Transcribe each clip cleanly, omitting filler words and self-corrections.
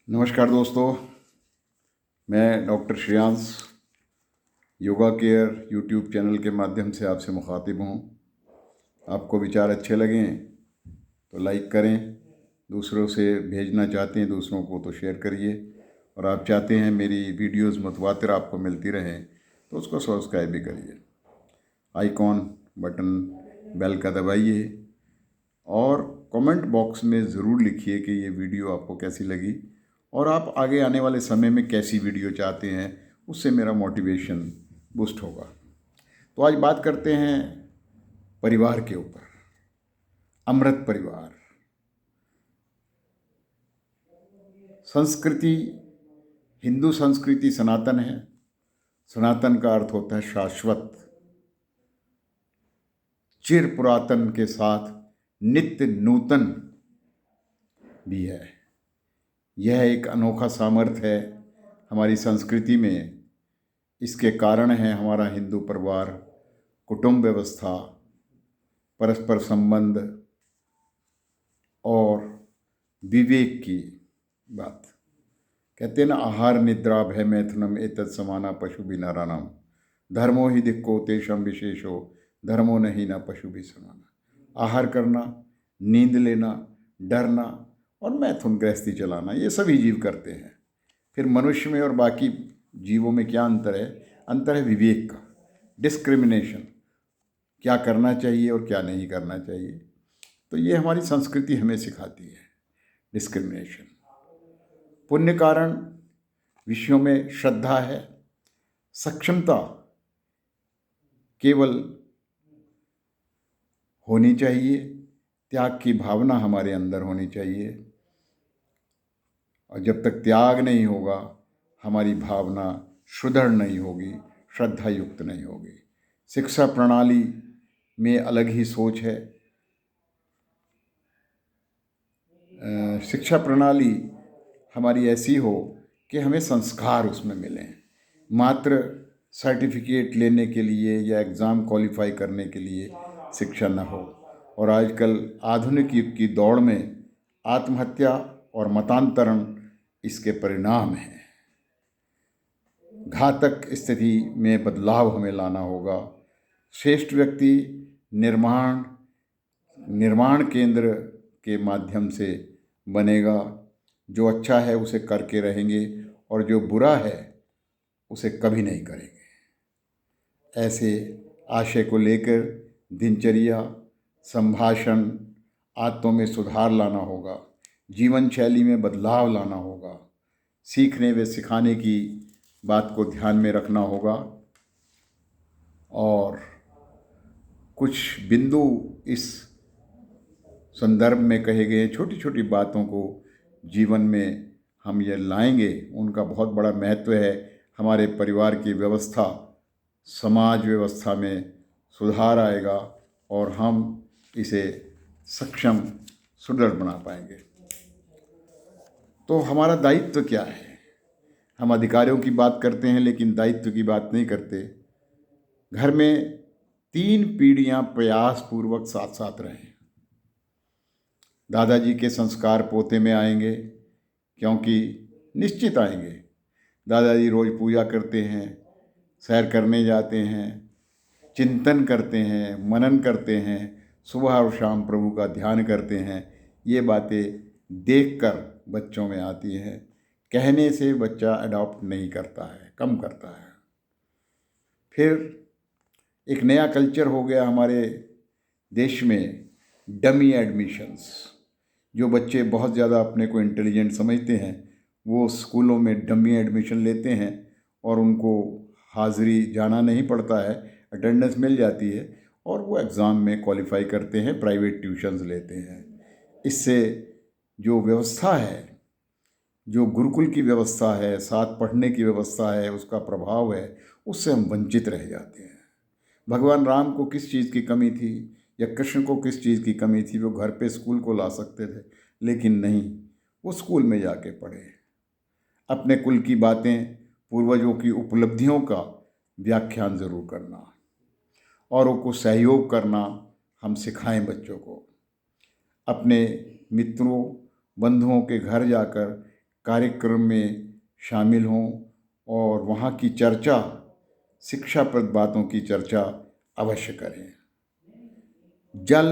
नमस्कार दोस्तों, मैं doctor Shreyansh yoga care YouTube channel के माध्यम से आपसे मुखातिब हूँ। आपको विचार अच्छे लगें तो लाइक करें, दूसरों से भेजना चाहते हैं दूसरों को तो शेयर करिए, और आप चाहते हैं मेरी वीडियोस मुतवातिर आपको मिलती रहें तो उसको सब्सक्राइब भी करिए। आइकॉन बटन बेल का दबाइए और कमेंट बॉक्स में ज़रूर लिखिए कि ये वीडियो आपको कैसी लगी और आप आगे आने वाले समय में कैसी वीडियो चाहते हैं। उससे मेरा मोटिवेशन बूस्ट होगा। तो आज बात करते हैं परिवार के ऊपर। अमृत परिवार संस्कृति, हिंदू संस्कृति सनातन है। सनातन का अर्थ होता है शाश्वत, चिर पुरातन के साथ नित्य नूतन भी है। यह एक अनोखा सामर्थ्य है हमारी संस्कृति में। इसके कारण है हमारा हिंदू परिवार, कुटुंब व्यवस्था, परस्पर संबंध और विवेक की बात। कहते हैं ना, आहार निद्रा भय मैथुनम एतत् समाना पशु भी नराणाम, धर्मो ही दिक्को तेषम विशेषो, धर्मो नहीं ना पशु भी समाना। आहार करना, नींद लेना, डरना और मैथुन गृहस्थी चलाना, ये सभी जीव करते हैं। फिर मनुष्य में और बाकी जीवों में क्या अंतर है? अंतर है विवेक का, डिस्क्रिमिनेशन, क्या करना चाहिए और क्या नहीं करना चाहिए। तो ये हमारी संस्कृति हमें सिखाती है, डिस्क्रिमिनेशन। पुण्य कारण विषयों में श्रद्धा है, सक्षमता केवल होनी चाहिए, त्याग की भावना हमारे अंदर होनी चाहिए। और जब तक त्याग नहीं होगा, हमारी भावना सुदृढ़ नहीं होगी, श्रद्धा युक्त नहीं होगी। शिक्षा प्रणाली में अलग ही सोच है। शिक्षा प्रणाली हमारी ऐसी हो कि हमें संस्कार उसमें मिलें, मात्र सर्टिफिकेट लेने के लिए या एग्ज़ाम क्वालिफाई करने के लिए शिक्षा न हो। और आजकल आधुनिक युग की दौड़ में आत्महत्या और मतांतरण इसके परिणाम हैं। घातक स्थिति में बदलाव हमें लाना होगा। श्रेष्ठ व्यक्ति निर्माण केंद्र के माध्यम से बनेगा। जो अच्छा है उसे करके रहेंगे और जो बुरा है उसे कभी नहीं करेंगे। ऐसे आशय को लेकर दिनचर्या, संभाषण, आदतों में सुधार लाना होगा, जीवन शैली में बदलाव लाना होगा, सीखने व सिखाने की बात को ध्यान में रखना होगा। और कुछ बिंदु इस संदर्भ में कहे गए छोटी छोटी बातों को जीवन में हम ये लाएंगे, उनका बहुत बड़ा महत्व है। हमारे परिवार की व्यवस्था, समाज व्यवस्था में सुधार आएगा और हम इसे सक्षम, सुदृढ़ बना पाएंगे। तो हमारा दायित्व क्या है? हम अधिकारियों की बात करते हैं लेकिन दायित्व की बात नहीं करते। घर में 3 पीढ़ियां प्रयासपूर्वक साथ साथ रहें। दादाजी के संस्कार पोते में आएंगे, क्योंकि निश्चित आएंगे। दादाजी रोज़ पूजा करते हैं, सैर करने जाते हैं, चिंतन करते हैं, मनन करते हैं, सुबह और शाम प्रभु का ध्यान करते हैं। ये बातें देखकर बच्चों में आती हैं। कहने से बच्चा अडॉप्ट नहीं करता है, कम करता है। फिर एक नया कल्चर हो गया हमारे देश में, डमी एडमिशन्स। जो बच्चे बहुत ज़्यादा अपने को इंटेलिजेंट समझते हैं वो स्कूलों में डमी एडमिशन लेते हैं और उनको हाज़िरी जाना नहीं पड़ता है, अटेंडेंस मिल जाती है और वो एग्ज़ाम में क्वालिफाई करते हैं, प्राइवेट ट्यूशन्स लेते हैं। इससे जो व्यवस्था है, जो गुरुकुल की व्यवस्था है, साथ पढ़ने की व्यवस्था है, उसका प्रभाव है, उससे हम वंचित रह जाते हैं। भगवान राम को किस चीज़ की कमी थी या कृष्ण को किस चीज़ की कमी थी? वो घर पे स्कूल को ला सकते थे, लेकिन नहीं, वो स्कूल में जाके पढ़े। अपने कुल की बातें, पूर्वजों की उपलब्धियों का व्याख्यान ज़रूर करना, औरों को सहयोग करना हम सिखाएं बच्चों को। अपने मित्रों, बंधुओं के घर जाकर कार्यक्रम में शामिल हों और वहाँ की चर्चा, शिक्षाप्रद बातों की चर्चा अवश्य करें। जल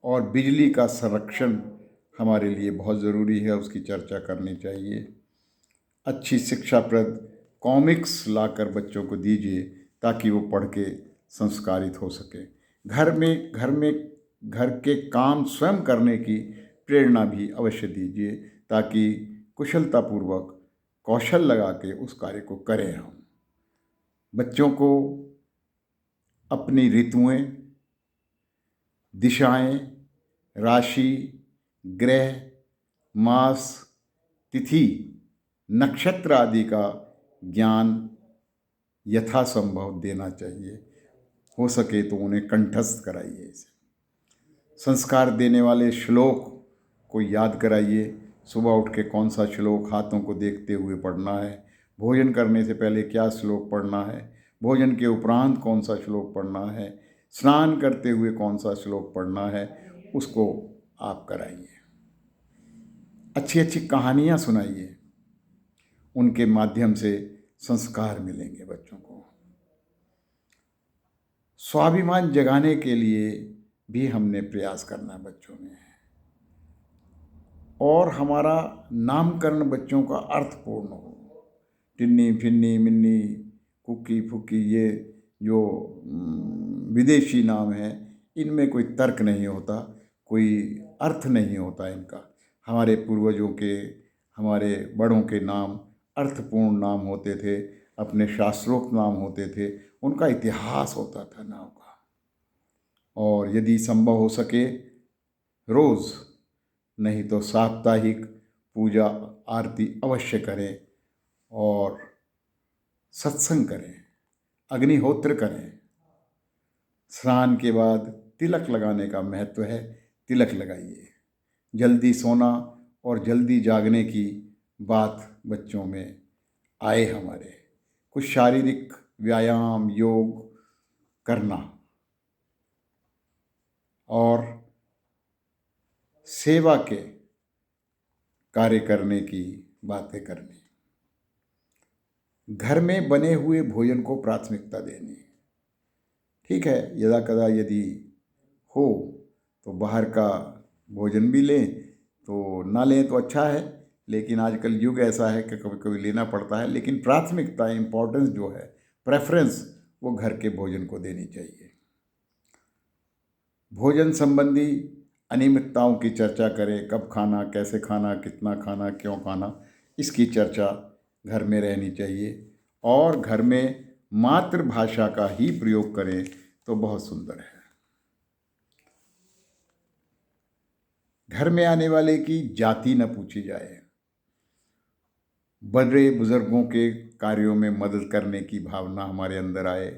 और बिजली का संरक्षण हमारे लिए बहुत ज़रूरी है, उसकी चर्चा करनी चाहिए। अच्छी शिक्षाप्रद कॉमिक्स लाकर बच्चों को दीजिए ताकि वो पढ़ के संस्कारित हो सके। घर के काम स्वयं करने की प्रेरणा भी अवश्य दीजिए ताकि कुशलतापूर्वक कौशल लगा के उस कार्य को करें हम। बच्चों को अपनी ऋतुएं, दिशाएं, राशि, ग्रह, मास, तिथि, नक्षत्र आदि का ज्ञान यथासंभव देना चाहिए। हो सके तो उन्हें कंठस्थ कराइए इसे। संस्कार देने वाले श्लोक को याद कराइए। सुबह उठ के कौन सा श्लोक हाथों को देखते हुए पढ़ना है, भोजन करने से पहले क्या श्लोक पढ़ना है, भोजन के उपरांत कौन सा श्लोक पढ़ना है, स्नान करते हुए कौन सा श्लोक पढ़ना है, उसको आप कराइए। अच्छी अच्छी कहानियाँ सुनाइए, उनके माध्यम से संस्कार मिलेंगे बच्चों को। स्वाभिमान जगाने के लिए भी हमने प्रयास करना बच्चों में, और हमारा नामकरण बच्चों का अर्थपूर्ण हो। टिन्नी फिन्नी मिन्नी कुक्की फुक्की, ये जो विदेशी नाम है, इनमें कोई तर्क नहीं होता, कोई अर्थ नहीं होता इनका। हमारे पूर्वजों के, हमारे बड़ों के नाम अर्थपूर्ण नाम होते थे, अपने शास्त्रोक्त नाम होते थे, उनका इतिहास होता था नाम का। और यदि संभव हो सके रोज़ नहीं तो साप्ताहिक पूजा आरती अवश्य करें और सत्संग करें, अग्निहोत्र करें। स्नान के बाद तिलक लगाने का महत्व है, तिलक लगाइए। जल्दी सोना और जल्दी जागने की बात बच्चों में आए हमारे। कुछ शारीरिक व्यायाम, योग करना और सेवा के कार्य करने की बातें करनी। घर में बने हुए भोजन को प्राथमिकता देनी। ठीक है, यदा कदा यदि हो तो बाहर का भोजन भी लें, तो ना लें तो अच्छा है, लेकिन आजकल युग ऐसा है कि कभी कभी लेना पड़ता है। लेकिन प्राथमिकता, इम्पोर्टेंस जो है, प्रेफरेंस, वो घर के भोजन को देनी चाहिए। भोजन संबंधी अनियमितताओं की चर्चा करें। कब खाना, कैसे खाना, कितना खाना, क्यों खाना, इसकी चर्चा घर में रहनी चाहिए। और घर में मातृभाषा का ही प्रयोग करें तो बहुत सुंदर है। घर में आने वाले की जाति न पूछी जाए। बड़े बुजुर्गों के कार्यों में मदद करने की भावना हमारे अंदर आए।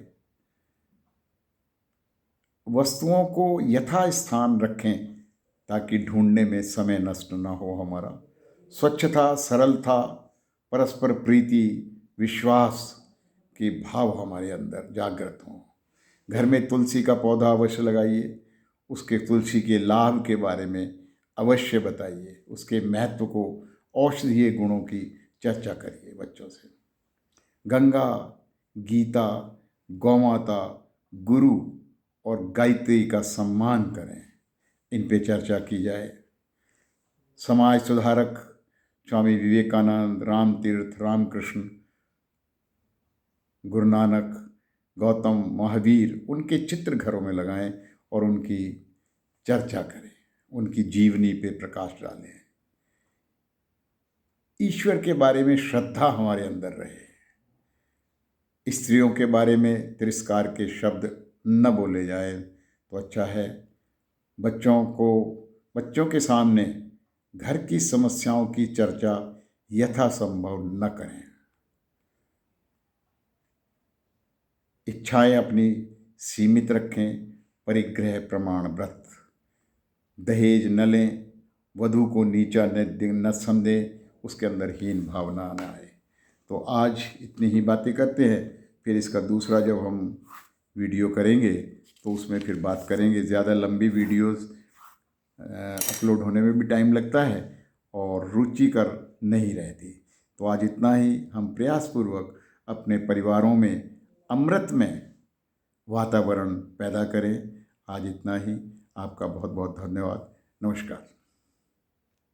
वस्तुओं को यथास्थान रखें ताकि ढूंढने में समय नष्ट ना हो हमारा। स्वच्छता, सरलता, परस्पर प्रीति, विश्वास के भाव हमारे अंदर जागृत हों। घर में तुलसी का पौधा अवश्य लगाइए। उसके तुलसी के लाभ के बारे में अवश्य बताइए। उसके महत्व को, औषधीय गुणों की चर्चा करिए बच्चों से। गंगा, गीता, गौमाता, गुरु और गायत्री का सम्मान करें, इन पे चर्चा की जाए। समाज सुधारक स्वामी विवेकानंद, राम तीर्थ, रामकृष्ण, गुरु नानक, गौतम, महावीर, उनके चित्र घरों में लगाएं और उनकी चर्चा करें, उनकी जीवनी पे प्रकाश डालें। ईश्वर के बारे में श्रद्धा हमारे अंदर रहे। स्त्रियों के बारे में तिरस्कार के शब्द न बोले जाएं तो अच्छा है। बच्चों के सामने घर की समस्याओं की चर्चा यथासंभव न करें। इच्छाएं अपनी सीमित रखें। परिग्रह प्रमाण व्रत, दहेज न लें, वधू को नीचा न समझें, उसके अंदर हीन भावना न आए। तो आज इतनी ही बातें करते हैं, फिर इसका दूसरा जब हम वीडियो करेंगे तो उसमें फिर बात करेंगे। ज़्यादा लंबी वीडियोस अपलोड होने में भी टाइम लगता है और रुचिकर नहीं रहती। तो आज इतना ही। हम प्रयासपूर्वक अपने परिवारों में अमृतमय वातावरण पैदा करें। आज इतना ही। आपका बहुत बहुत धन्यवाद। नमस्कार।